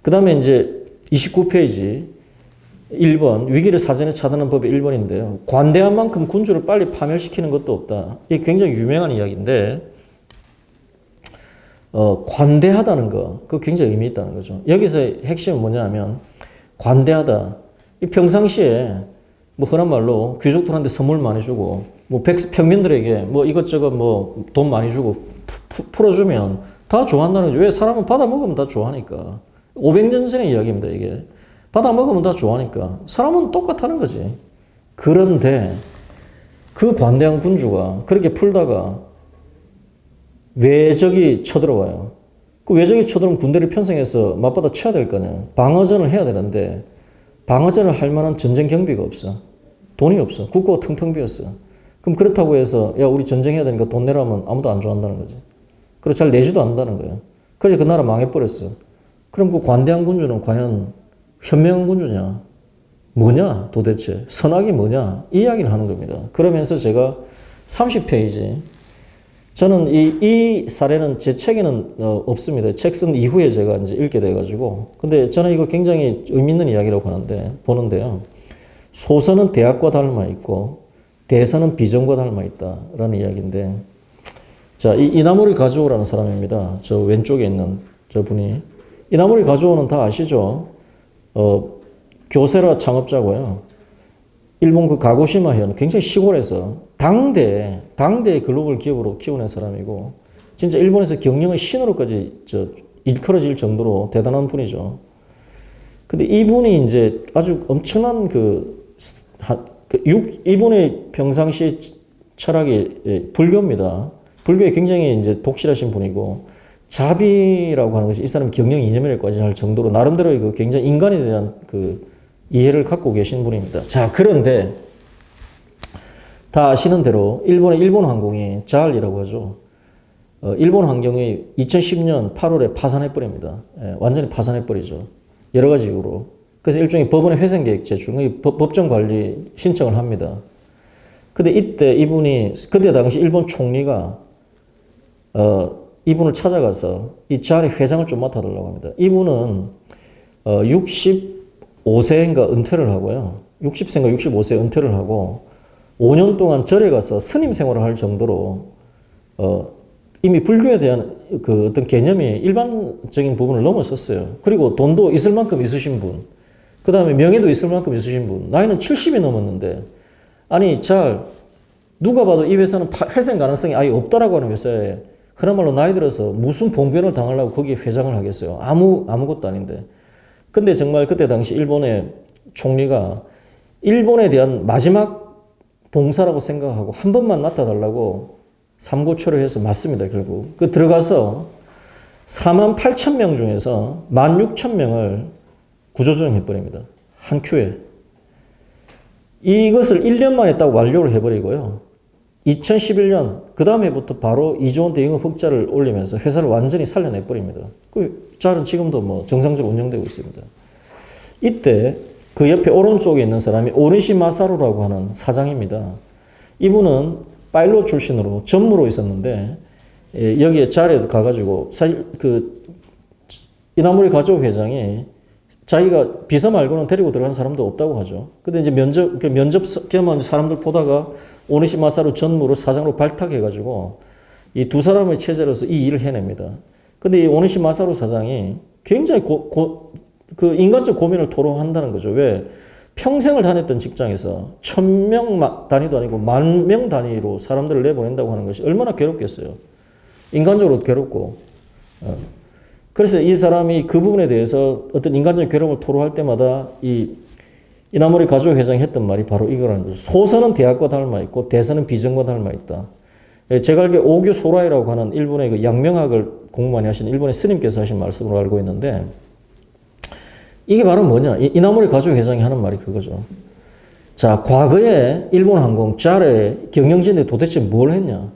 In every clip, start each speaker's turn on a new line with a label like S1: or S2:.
S1: 그 다음에 이제 29페이지 1번 위기를 사전에 차단하는 법의 1번인데요. 관대한 만큼 군주를 빨리 파멸시키는 것도 없다. 이게 굉장히 유명한 이야기인데 관대하다는 거, 그거 굉장히 의미 있다는 거죠. 여기서 핵심은 뭐냐면 관대하다. 이 평상시에 뭐 흔한 말로 귀족들한테 선물 많이 주고 뭐 평민들에게 뭐 이것저것 뭐 돈 많이 주고 풀어주면 다 좋아한다는 거죠. 왜? 사람은 받아 먹으면 다 좋아하니까. 500년 전의 이야기입니다, 이게. 받아 먹으면 다 좋아하니까. 사람은 똑같다는 거지. 그런데 그 관대한 군주가 그렇게 풀다가 외적이 쳐들어와요. 그 외적이 쳐들어오면 군대를 편성해서 맞받아 쳐야 될 거 아니야. 방어전을 해야 되는데 방어전을 할 만한 전쟁 경비가 없어. 돈이 없어. 국고가 텅텅 비었어. 그럼 그렇다고 해서 야 우리 전쟁해야 되니까 돈 내라면 아무도 안 좋아한다는 거지. 그리고 잘 내지도 않는다는 거예요. 그래서 그 나라 망해버렸어. 그럼 그 관대한 군주는 과연 현명한 군주냐? 뭐냐 도대체? 선악이 뭐냐? 이 이야기를 하는 겁니다. 그러면서 제가 30페이지 저는 이 사례는 제 책에는 없습니다. 책 쓴 이후에 제가 이제 읽게 돼가지고. 근데 저는 이거 굉장히 의미 있는 이야기라고 보는데요. 소선은 대학과 닮아 있고, 대선은 비전과 닮아 있다라는 이야기인데, 자, 이 나무를 가져오라는 사람입니다. 저 왼쪽에 있는 저 분이. 이 나무를 가져오는 다 아시죠? 교세라 창업자고요. 일본 그 가고시마현 굉장히 시골에서 당대 글로벌 기업으로 키우는 사람이고 진짜 일본에서 경영의 신으로까지 일컬어질 정도로 대단한 분이죠. 근데 이분이 이제 아주 엄청난 이분의 평상시 철학이 불교입니다. 불교에 굉장히 이제 독실하신 분이고 자비라고 하는 것이 이 사람 경영 이념이라고까지 할 정도로 나름대로 그 굉장히 인간에 대한 그 이해를 갖고 계신 분입니다. 자, 그런데 다 아시는 대로 일본 항공이 자알이라고 하죠. 일본 항공이 2010년 8월에 파산해버립니다. 완전히 파산해버리죠. 여러 가지 이유로. 그래서 일종의 법원에 회생 계획 제출, 법정 관리 신청을 합니다. 근데 이때 그때 당시 일본 총리가 이분을 찾아가서 이 자알의 회장을 좀 맡아달라고 합니다. 이분은 65세인가 은퇴를 하고요. 60세인가 65세 은퇴를 하고 5년 동안 절에 가서 스님 생활을 할 정도로 이미 불교에 대한 그 어떤 개념이 일반적인 부분을 넘어섰어요. 그리고 돈도 있을 만큼 있으신 분, 그 다음에 명예도 있을 만큼 있으신 분, 나이는 70이 넘었는데 아니 누가 봐도 이 회사는 회생 가능성이 아예 없다라고 하는 회사에 그나마로 나이 들어서 무슨 봉변을 당하려고 거기에 회장을 하겠어요. 아무것도 아닌데. 근데 정말 그때 당시 일본의 총리가 일본에 대한 마지막 봉사라고 생각하고 한 번만 맡아달라고 삼고초를 해서 맞습니다, 결국. 들어가서 48,000명 중에서 16,000명을 구조조정해버립니다. 한 큐에. 이것을 1년 만에 딱 완료를 해버리고요. 2011년, 그 다음 해부터 바로 2조 원대 영업 흑자를 올리면서 회사를 완전히 살려내버립니다. 그 자알은 지금도 뭐 정상적으로 운영되고 있습니다. 이때 그 옆에 오른쪽에 있는 사람이 오니시 마사루라고 하는 사장입니다. 이분은 파일럿 출신으로 전무로 있었는데 여기에 자리에 가가지고 사실 이나무리 가족 회장이 자기가 비서 말고는 데리고 들어가는 사람도 없다고 하죠. 근데 이제 면접 겸한 사람들 보다가 오니시 마사루 전무를 사장으로 발탁해가지고 이 두 사람의 체제로서 이 일을 해냅니다. 근데 이 오니시 마사루 사장이 굉장히 그 인간적 고민을 토로한다는 거죠. 왜? 평생을 다녔던 직장에서 1000명 단위도 아니고 10,000명 단위로 사람들을 내보낸다고 하는 것이 얼마나 괴롭겠어요. 인간적으로 괴롭고. 그래서 이 사람이 그 부분에 대해서 어떤 인간적 괴로움을 토로할 때마다 이나모리 가족 회장이 했던 말이 바로 이거라는 거죠. 소선은 대학과 닮아 있고 대선은 비전과 닮아 있다. 제가 알기에 오교 소라이라고 하는 일본의 그 양명학을 공부 많이 하시는 일본의 스님께서 하신 말씀으로 알고 있는데 이게 바로 뭐냐? 이나모리 가족 회장이 하는 말이 그거죠. 자, 과거에 일본 항공 자알의 경영진들이 도대체 뭘 했냐?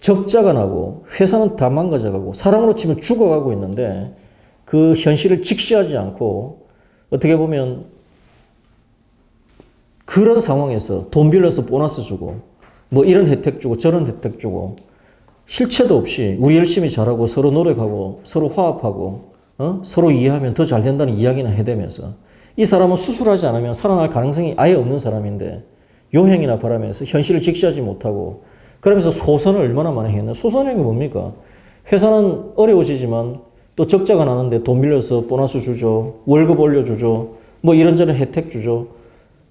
S1: 적자가 나고 회사는 다 망가져가고 사람으로 치면 죽어가고 있는데 그 현실을 직시하지 않고 어떻게 보면 그런 상황에서 돈 빌려서 보너스 주고 뭐 이런 혜택 주고 저런 혜택 주고 실체도 없이 우리 열심히 잘하고 서로 노력하고 서로 화합하고 서로 이해하면 더 잘 된다는 이야기나 해대면서 이 사람은 수술하지 않으면 살아날 가능성이 아예 없는 사람인데 요행이나 바라면서 현실을 직시하지 못하고 그러면서 소선을 얼마나 많이 했나. 소선이 뭡니까? 회사는 어려워지지만 또 적자가 나는데 돈 빌려서 보너스 주죠. 월급 올려주죠. 뭐 이런저런 혜택 주죠.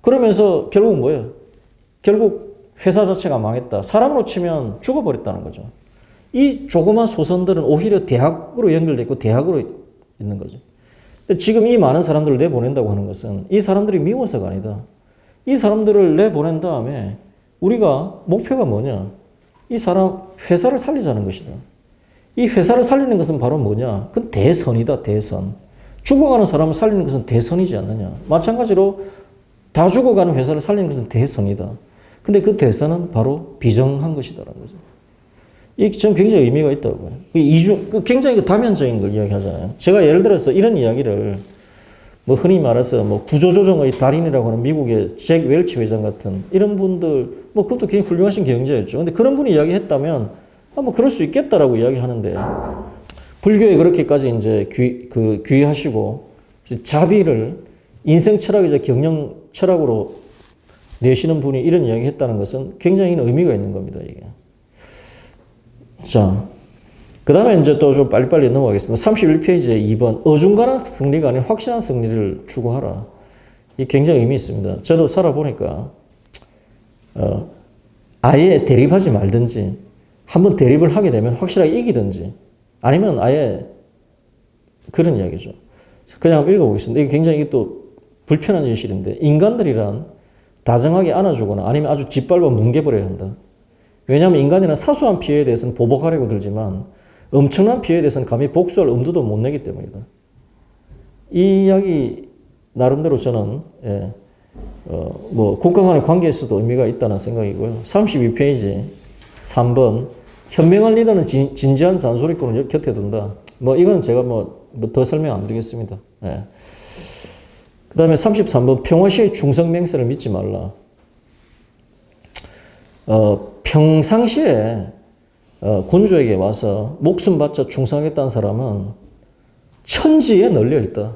S1: 그러면서 결국 뭐예요? 결국 회사 자체가 망했다. 사람으로 치면 죽어버렸다는 거죠. 이 조그만 소선들은 오히려 대학으로 연결돼 있고 대학으로 있는 거죠. 지금 이 많은 사람들을 내보낸다고 하는 것은 이 사람들이 미워서가 아니다. 이 사람들을 내보낸 다음에 우리가 목표가 뭐냐? 이 사람 회사를 살리자는 것이다. 이 회사를 살리는 것은 바로 뭐냐? 그건 대선이다, 대선. 죽어가는 사람을 살리는 것은 대선이지 않느냐. 마찬가지로 다 죽어가는 회사를 살리는 것은 대선이다. 근데 그 대선은 바로 비정한 것이다라는 거죠. 이게 좀 굉장히 의미가 있다고요. 굉장히 다면적인 걸 이야기하잖아요. 제가 예를 들어서 이런 이야기를 뭐 흔히 말해서 뭐 구조조정의 달인이라고 하는 미국의 잭 웰치 회장 같은 이런 분들, 뭐 그것도 굉장히 훌륭하신 경제였죠. 근데 그런 분이 이야기했다면, 뭐 그럴 수 있겠다라고 이야기하는데, 불교에 그렇게까지 이제 귀하시고, 자비를 인생 철학이자 경영 철학으로 내시는 분이 이런 이야기 했다는 것은 굉장히 의미가 있는 겁니다, 이게. 자, 그 다음에 이제 또 좀 빨리빨리 넘어가겠습니다. 31페이지에 2번. 어중간한 승리가 아닌 확실한 승리를 추구하라. 이 굉장히 의미 있습니다. 저도 살아보니까, 아예 대립하지 말든지, 한번 대립을 하게 되면 확실하게 이기든지, 아니면 아예 그런 이야기죠. 그냥 한번 읽어보겠습니다. 이게 굉장히 또 불편한 현실인데, 인간들이란 다정하게 안아주거나 아니면 아주 짓밟아 뭉개버려야 한다. 왜냐하면 인간이란 사소한 피해에 대해서는 보복하려고 들지만 엄청난 피해에 대해서는 감히 복수할 엄두도 못 내기 때문이다. 이 이야기 나름대로 저는 뭐 국가 간의 관계에서도 의미가 있다는 생각이고요. 32페이지 3번 현명한 리더는 진지한 잔소리꾼을 곁에 둔다. 뭐 이거는 제가 뭐 더 설명 안 드리겠습니다. 예. 그 다음에 33번 평화시의 중성맹세를 믿지 말라. 평상시에 군주에게 와서 목숨 바쳐 충성하겠다는 사람은 천지에 널려 있다.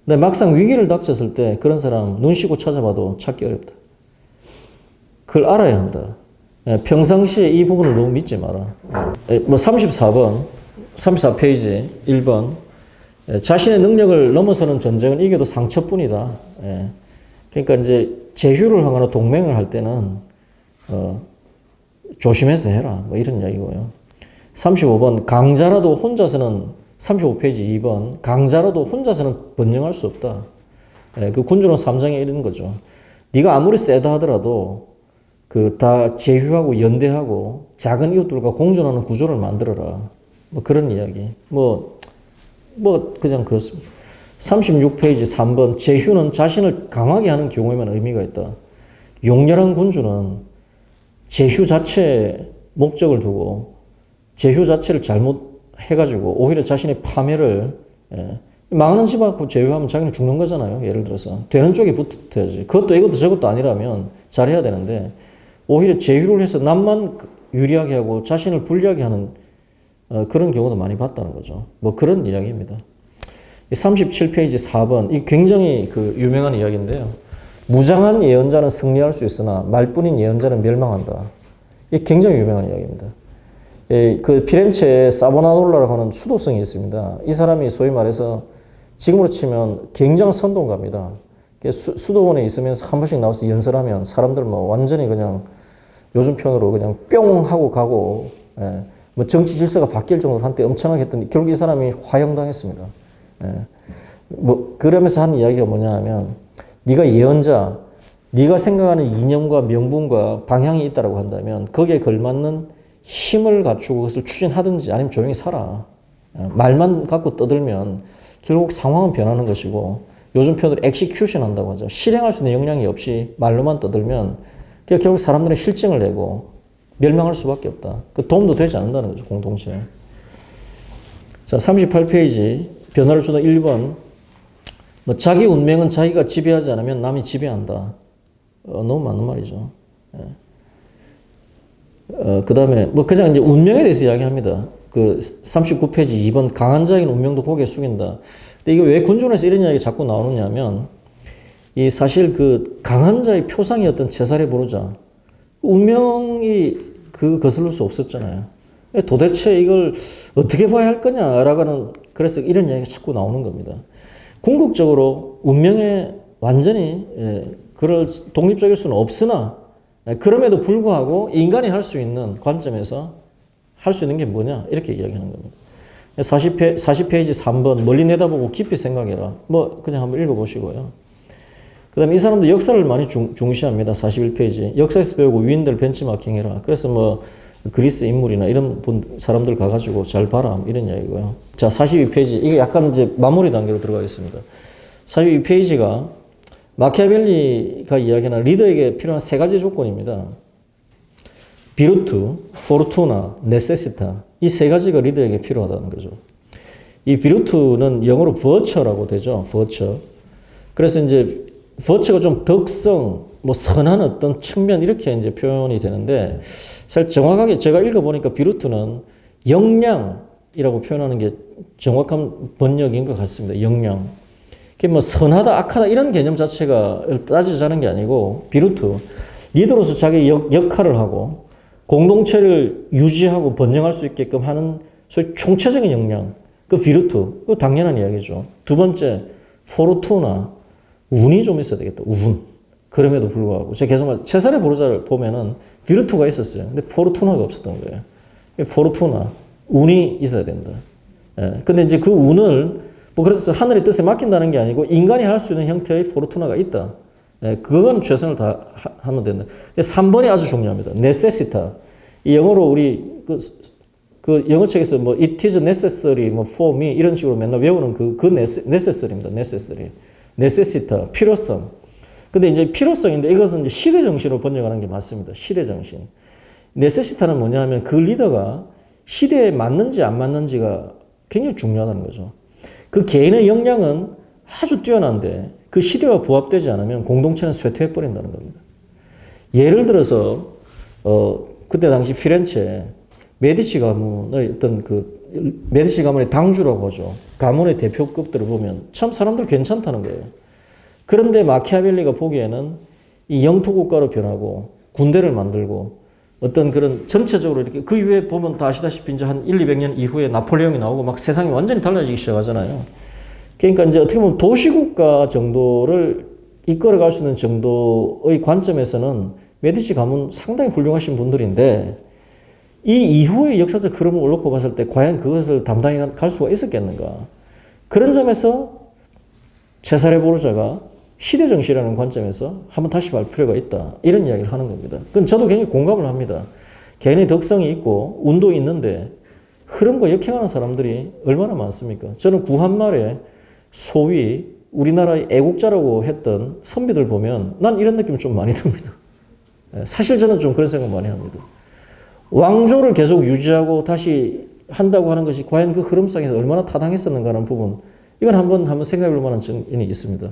S1: 근데 막상 위기를 닥쳤을 때 그런 사람 눈 씻고 찾아봐도 찾기 어렵다. 그걸 알아야 한다. 평상시에 이 부분을 너무 믿지 마라. 뭐 34페이지 1번 자신의 능력을 넘어서는 전쟁은 이겨도 상처뿐이다. 그러니까 이제 제휴를 하거나 동맹을 할 때는 조심해서 해라. 뭐 이런 이야기고요. 35번 강자라도 혼자서는 35페이지 2번 강자라도 혼자서는 번영할 수 없다. 그 군주론 3장에 이런 거죠. 네가 아무리 세다 하더라도 그 다 제휴하고 연대하고 작은 이웃들과 공존하는 구조를 만들어라. 뭐 그런 이야기. 뭐 그냥 그렇습니다. 36페이지 3번 제휴는 자신을 강하게 하는 경우에만 의미가 있다. 용렬한 군주는 제휴 자체에 목적을 두고 제휴 자체를 잘못해가지고 오히려 자신의 파멸을 망하는 집하고 제휴하면 자기는 죽는 거잖아요. 예를 들어서 되는 쪽에 붙어야지. 그것도 이것도 저것도 아니라면 잘해야 되는데 오히려 제휴를 해서 남만 유리하게 하고 자신을 불리하게 하는 그런 경우도 많이 봤다는 거죠. 뭐 그런 이야기입니다. 37페이지 4번 이 굉장히 그 유명한 이야기인데요. 무장한 예언자는 승리할 수 있으나 말뿐인 예언자는 멸망한다. 이 굉장히 유명한 이야기입니다. 그 피렌체에 사보나놀라라고 하는 수도승이 있습니다. 이 사람이 소위 말해서 지금으로 치면 굉장한 선동가입니다. 수도원에 있으면서 한 번씩 나와서 연설하면 사람들 뭐 완전히 그냥 요즘 표현으로 그냥 뿅 하고 가고 뭐 정치 질서가 바뀔 정도로 한때 엄청나게 했더니 결국 이 사람이 화형당했습니다. 뭐 그러면서 한 이야기가 뭐냐 하면 네가 예언자, 네가 생각하는 이념과 명분과 방향이 있다고 한다면 거기에 걸맞는 힘을 갖추고 그것을 추진하든지 아니면 조용히 살아. 말만 갖고 떠들면 결국 상황은 변하는 것이고 요즘 표현으로 엑시큐션 한다고 하죠. 실행할 수 있는 역량이 없이 말로만 떠들면 결국 사람들은 실증을 내고 멸망할 수밖에 없다. 그 도움도 되지 않는다는 거죠. 공동체에. 자, 38페이지 변화를 주던 1번 뭐 자기 운명은 자기가 지배하지 않으면 남이 지배한다. 너무 맞는 말이죠. 그 다음에 뭐 그냥 이제 운명에 대해서 이야기합니다. 그 39페이지 2번 강한 자에게는 운명도 고개 숙인다. 근데 이거 왜 군중에서 이런 이야기 자꾸 나오느냐면 이 사실 그 강한 자의 표상이었던 제사례 보르자 운명이 그 거슬릴 수 없었잖아요. 도대체 이걸 어떻게 봐야 할 거냐라고는 그래서 이런 이야기가 자꾸 나오는 겁니다. 궁극적으로 운명에 완전히 그럴 독립적일 수는 없으나 그럼에도 불구하고 인간이 할 수 있는 관점에서 할 수 있는 게 뭐냐 이렇게 이야기하는 겁니다. 40페이지 3번 멀리 내다보고 깊이 생각해라. 뭐 그냥 한번 읽어보시고요. 그 다음에 이 사람도 역사를 많이 중시합니다. 41페이지 역사에서 배우고 위인들 벤치마킹해라. 그래서 뭐 그리스 인물이나 이런 사람들 가가지고 잘 봐라 이런 이야기고요. 자 42페이지 이게 약간 이제 마무리 단계로 들어가겠습니다. 42페이지가 마키아벨리가 이야기하는 리더에게 필요한 세 가지 조건입니다. 비루투, 포르투나, 네세시타 이 세 가지가 리더에게 필요하다는 거죠. 이 비루투는 영어로 버처라고 되죠. 버처. 그래서 이제 버처가 좀 덕성, 뭐 선한 어떤 측면 이렇게 이제 표현이 되는데 사실 정확하게 제가 읽어보니까 비루투는 역량이라고 표현하는 게 정확한 번역인 것 같습니다. 역량. 그게 뭐 선하다, 악하다 이런 개념 자체가 따지자는 게 아니고 비루투 리더로서 자기 역할을 하고 공동체를 유지하고 번영할 수 있게끔 하는 소위 총체적인 역량, 그 비루투, 그 당연한 이야기죠. 두 번째, 포르투나, 운이 좀 있어야 되겠다. 운. 그럼에도 불구하고 제가 계속 말 제사례 보르자를 보면은 비루투가 있었어요. 근데 포르투나가 없었던 거예요. 포르투나, 운이 있어야 된다. 예. 근데 이제 그 운을 뭐 그래서 하늘의 뜻에 맡긴다는 게 아니고 인간이 할 수 있는 형태의 포르투나가 있다. 예, 그건 최선을 다 하면 된다. 3번이 아주 중요합니다. necessita. 이 영어로 우리 그 영어 책에서 뭐 it is necessary 뭐 for me 이런 식으로 맨날 외우는 그 necessary입니다. necessary. necessita. 필요성. 근데 이제 필요성인데 이것은 이제 시대 정신으로 번역하는 게 맞습니다. 시대 정신. necessita는 뭐냐 하면 그 리더가 시대에 맞는지 안 맞는지가 굉장히 중요하다는 거죠. 그 개인의 역량은 아주 뛰어난데 그 시대와 부합되지 않으면 공동체는 쇠퇴해버린다는 겁니다. 예를 들어서 그때 당시 피렌체 메디치 가문의 어떤 그 메디치 가문의 당주라고 하죠. 가문의 대표급들을 보면 참 사람들 괜찮다는 거예요. 그런데 마키아벨리가 보기에는 이 영토 국가로 변하고 군대를 만들고 어떤 그런 전체적으로 이렇게 그 이후에 보면 다 아시다시피 이제 한 200년 이후에 나폴레옹이 나오고 막 세상이 완전히 달라지기 시작하잖아요. 그러니까 이제 어떻게 보면 도시국가 정도를 이끌어갈 수 있는 정도의 관점에서는 메디치 가문 상당히 훌륭하신 분들인데 이 이후의 역사적 흐름을 놓고 봤을 때 과연 그것을 담당해 갈 수가 있었겠는가. 그런 점에서 체사레 보르자가 시대정신이라는 관점에서 한번 다시 볼 필요가 있다. 이런 이야기를 하는 겁니다. 그건 저도 굉장히 공감을 합니다. 개인의 덕성이 있고 운도 있는데 흐름과 역행하는 사람들이 얼마나 많습니까? 저는 구한말에 소위 우리나라의 애국자라고 했던 선비들 보면 난 이런 느낌이 좀 많이 듭니다. 사실 저는 좀 그런 생각 많이 합니다. 왕조를 계속 유지하고 다시 한다고 하는 것이 과연 그 흐름상에서 얼마나 타당했었는가 하는 부분 이건 한번 생각해 볼 만한 점이 있습니다.